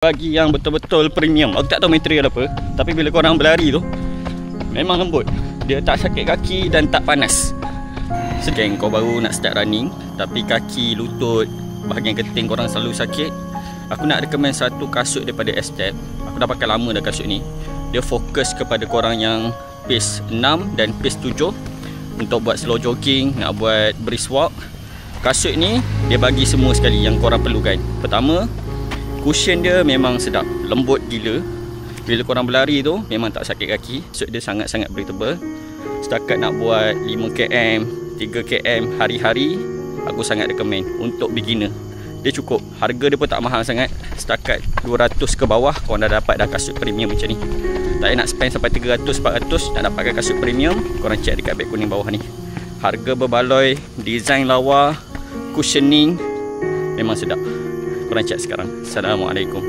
Bagi yang betul-betul premium, aku tak tahu material apa, tapi bila korang berlari tu memang lembut. Dia tak sakit kaki dan tak panas. Sedang kau baru nak start running tapi kaki, lutut, bahagian keting korang selalu sakit, aku nak recommend satu kasut daripada S-Step. Aku dah pakai lama dah kasut ni. Dia fokus kepada korang yang pace 6 dan pace 7 untuk buat slow jogging, nak buat brisk walk. Kasut ni dia bagi semua sekali yang korang perlukan. Pertama, cushion dia memang sedap, lembut gila. Bila korang berlari tu memang tak sakit kaki. So dia sangat-sangat breathable. Setakat nak buat 5km, 3km hari-hari, aku sangat recommend untuk beginner. Dia cukup, harga dia pun tak mahal sangat. Setakat 200 ke bawah korang dah dapat dah kasut premium macam ni. Tak payah nak spend sampai 300-400 nak dapatkan kasut premium. Korang check dekat beg kuning bawah ni. Harga berbaloi, design lawa, cushioning memang sedap. Korang check sekarang. Assalamualaikum.